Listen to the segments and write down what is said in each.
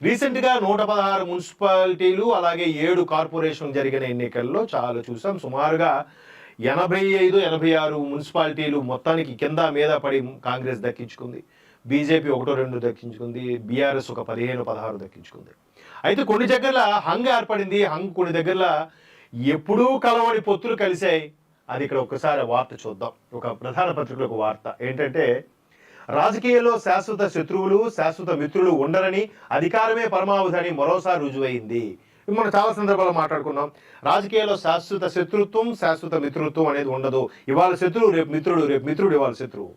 రీసెంట్గా 116 మున్సిపాలిటీలు అలాగే 7 కార్పొరేషన్ జరిగిన ఎన్నికల్లో చాలా చూసాం. సుమారుగా 85-86 మున్సిపాలిటీలు మొత్తానికి కింద మీద పడి కాంగ్రెస్ దక్కించుకుంది. బీజేపీ 1-2 దక్కించుకుంది. బీఆర్ఎస్ ఒక 15-16 దక్కించుకుంది. అయితే కొన్ని దగ్గర హంగ్ ఏర్పడింది. కొన్ని దగ్గర ఎప్పుడూ కలవని పొత్తులు కలిశాయి. అది ఇక్కడ ఒక్కసారి వార్త చూద్దాం. ఒక ప్రధాన పత్రికలో ఒక వార్త ఏంటంటే, రాజకీయాల్లో శాశ్వత శత్రువులు శాశ్వత మిత్రులు ఉండరని, అధికారమే పరమావధి అని మరోసారి రుజువైంది. మనం చాలా సందర్భాల్లో మాట్లాడుకున్నాం. రాజకీయాల్లో శాశ్వత శత్రుత్వం శాశ్వత మిత్రుత్వం అనేది ఉండదు. ఇవాళ శత్రువు రేపు మిత్రుడు, రేపు మిత్రుడు ఇవాళ శత్రువు,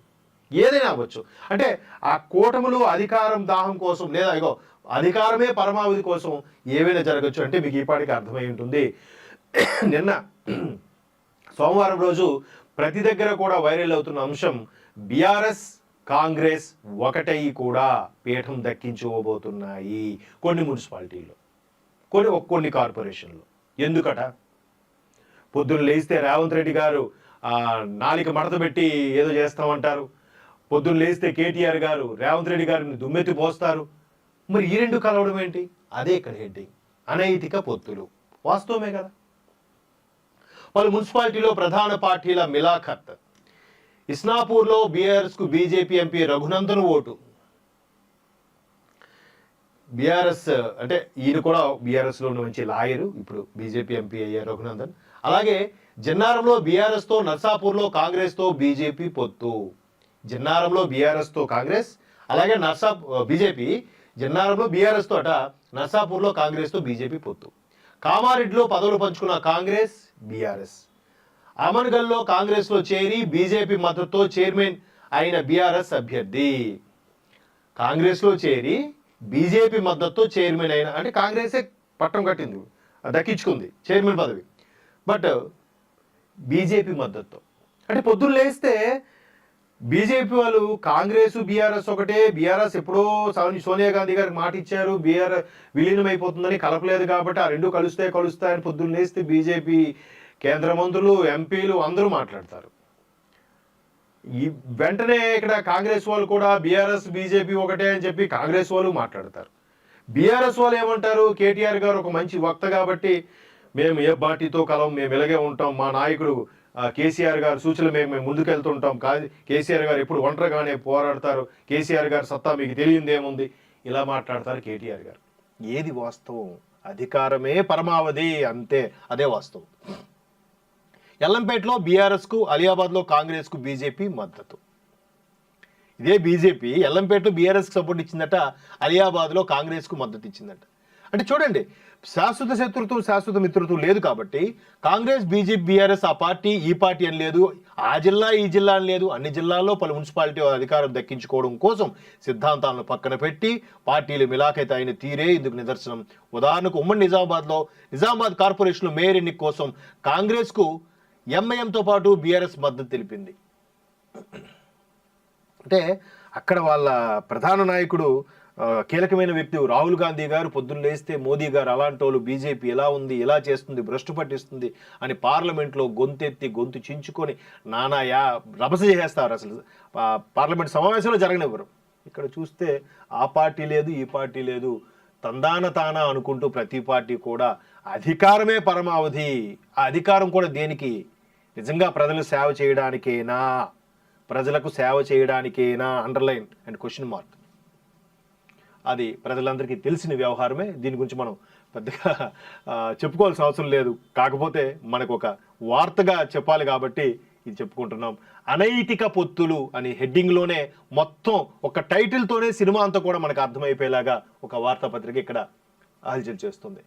ఏదైనా అవ్వచ్చు. అంటే ఆ కూటములు అధికారం దాహం కోసం లేదా ఇగో అధికారమే పరమావధి కోసం ఏవైనా జరగచ్చు అంటే మీకు ఈపాటికి అర్థమై ఉంటుంది. నిన్న సోమవారం రోజు ప్రతి దగ్గర కూడా వైరల్ అవుతున్న అంశం, బీఆర్ఎస్ కాంగ్రెస్ ఒకటై కూడా పీఠం దక్కించుకోబోతున్నాయి కొన్ని మున్సిపాలిటీల్లో, కొన్ని కార్పొరేషన్లు. ఎందుకట? పొద్దున్న లేస్తే రేవంత్ రెడ్డి గారు నాలిక మడత పెట్టి ఏదో చేస్తామంటారు. పొద్దున్న లేస్తే కేటీఆర్ గారు రేవంత్ రెడ్డి గారిని దుమ్మెత్తి పోస్తారు. మరి ఈ రెండు కలవడం ఏంటి? అదే ఇక్కడ హెడ్డింగ్, అనైతిక పొత్తులు. వాస్తవమే కదా. పలు మున్సిపాలిటీలో ప్రధాన పార్టీల మిలాఖత్. ఇస్నాపూర్లో బీఆర్ఎస్ కు BJP MP Raghunandan vote. BRS అంటే ఈయన కూడా బీఆర్ఎస్ లో మంచి లాయరు, ఇప్పుడు బీజేపీ ఎంపీ అయ్యారు రఘునందన్. అలాగే జన్నారంలో బీఆర్ఎస్ తో, నర్సాపూర్లో కాంగ్రెస్ తో బీజేపీ పొత్తు. జన్నారంలో బీఆర్ఎస్ తో కాంగ్రెస్, అలాగే బీజేపీ జన్నారంలో బీఆర్ఎస్ తో అట, నర్సాపూర్లో కాంగ్రెస్ తో బీజేపీ పొత్తు. కామారెడ్డిలో పదవులు పంచుకున్న కాంగ్రెస్ బీఆర్ఎస్. అమన్గల్లో కాంగ్రెస్ లో చేరి బీజేపీ మద్దతుతో చైర్మన్ అయిన బీఆర్ఎస్ అభ్యర్థి. కాంగ్రెస్ లో చేరి బీజేపీ మద్దతుతో చైర్మన్ అయిన, అంటే కాంగ్రెసే పట్టం కట్టింది, దక్కించుకుంది చైర్మన్ పదవి, బట్ బీజేపీ మద్దతుతో. అంటే పొద్దున్న లేస్తే బీజేపీ వాళ్ళు కాంగ్రెస్ బీఆర్ఎస్ ఒకటే, బీఆర్ఎస్ ఎప్పుడో సోనియా గాంధీ గారికి మాట ఇచ్చారు బీఆర్ఎస్ విలీనం అయిపోతుందని, కలపలేదు కాబట్టి ఆ రెండు కలుస్తాయని పొద్దున్న లేస్తే బీజేపీ కేంద్ర మంత్రులు ఎంపీలు అందరూ మాట్లాడతారు. ఈ వెంటనే ఇక్కడ కాంగ్రెస్ వాళ్ళు కూడా బీఆర్ఎస్ బీజేపీ ఒకటే అని చెప్పి కాంగ్రెస్ వాళ్ళు మాట్లాడతారు. బీఆర్ఎస్ వాళ్ళు ఏమంటారు, కేటీఆర్ గారు ఒక మంచి వక్త కాబట్టి మేము ఏ పార్టీతో కలం, మేము ఇలాగే ఉంటాం, మా నాయకుడు కేసీఆర్ గారు సూచనలు మేము ముందుకెళ్తుంటాం, కేసీఆర్ గారు ఎప్పుడు ఒంటరిగానే పోరాడతారు, కేసీఆర్ గారు సత్తా మీకు తెలియదేముంది, ఇలా మాట్లాడతారు కేటీఆర్ గారు. ఏది వాస్తవం? అధికారమే పరమావధి, అంతే, అదే వాస్తవం. ఎల్లంపేటలో బీఆర్ఎస్ కు, అలియాబాద్లో కాంగ్రెస్ కు బీజేపీ మద్దతు. ఇదే బీజేపీ ఎల్లంపేటలో బీఆర్ఎస్ కు సపోర్ట్ ఇచ్చిందట, అలియాబాద్లో కాంగ్రెస్ కు మద్దతు ఇచ్చిందట. అంటే చూడండి, శాశ్వత శత్రుత్వం శాశ్వత మిత్రుత్వం లేదు కాబట్టి కాంగ్రెస్ బీజేపీ బీఆర్ఎస్ ఆ పార్టీ ఈ పార్టీ అని లేదు, ఆ జిల్లా ఈ జిల్లా అని లేదు. అన్ని జిల్లాల్లో పలు మున్సిపాలిటీ అధికారం దక్కించుకోవడం కోసం సిద్ధాంతాలను పక్కన పెట్టి పార్టీలు మిలాఖైతే అయిన తీరే ఇందుకు నిదర్శనం. ఉదాహరణకు ఉమ్మడి నిజామాబాద్ కార్పొరేషన్ మేయర్ ఎన్నిక కోసం కాంగ్రెస్ కు ఎంఐఎంతో పాటు బీఆర్ఎస్ మద్దతు తెలిపింది. అంటే అక్కడ వాళ్ళ ప్రధాన నాయకుడు కీలకమైన వ్యక్తి రాహుల్ గాంధీ గారు పొద్దున్న లేస్తే మోదీ గారు అలాంటి వాళ్ళు బీజేపీ ఎలా ఉంది, ఎలా చేస్తుంది, భ్రష్టు పట్టిస్తుంది అని పార్లమెంట్లో గొంతెత్తి గొంతు చించుకొని రభస చేస్తారు. అసలు పార్లమెంట్ సమావేశంలో జరగనివ్వరు. ఇక్కడ చూస్తే ఆ పార్టీ లేదు ఈ పార్టీ లేదు, తందాన తానా అనుకుంటూ ప్రతి పార్టీ కూడా అధికారమే పరమావధి. ఆ అధికారం కూడా దేనికి? నిజంగా ప్రజలు సేవ చేయడానికేనా, ప్రజలకు సేవ చేయడానికేనా? Underline and question mark. అది ప్రజలందరికీ తెలిసిన వ్యవహారమే. దీని గురించి మనం పెద్దగా చెప్పుకోవాల్సిన అవసరం లేదు. కాకపోతే మనకు ఒక వార్తగా చెప్పాలి కాబట్టి ఇది చెప్పుకుంటున్నాం. అనైతిక పొత్తులు అని హెడ్డింగ్లోనే మొత్తం ఒక టైటిల్తోనే సినిమా అంతా కూడా మనకు అర్థమైపోయేలాగా ఒక వార్తాపత్రిక ఇక్కడ హల్చల్ చేస్తుంది.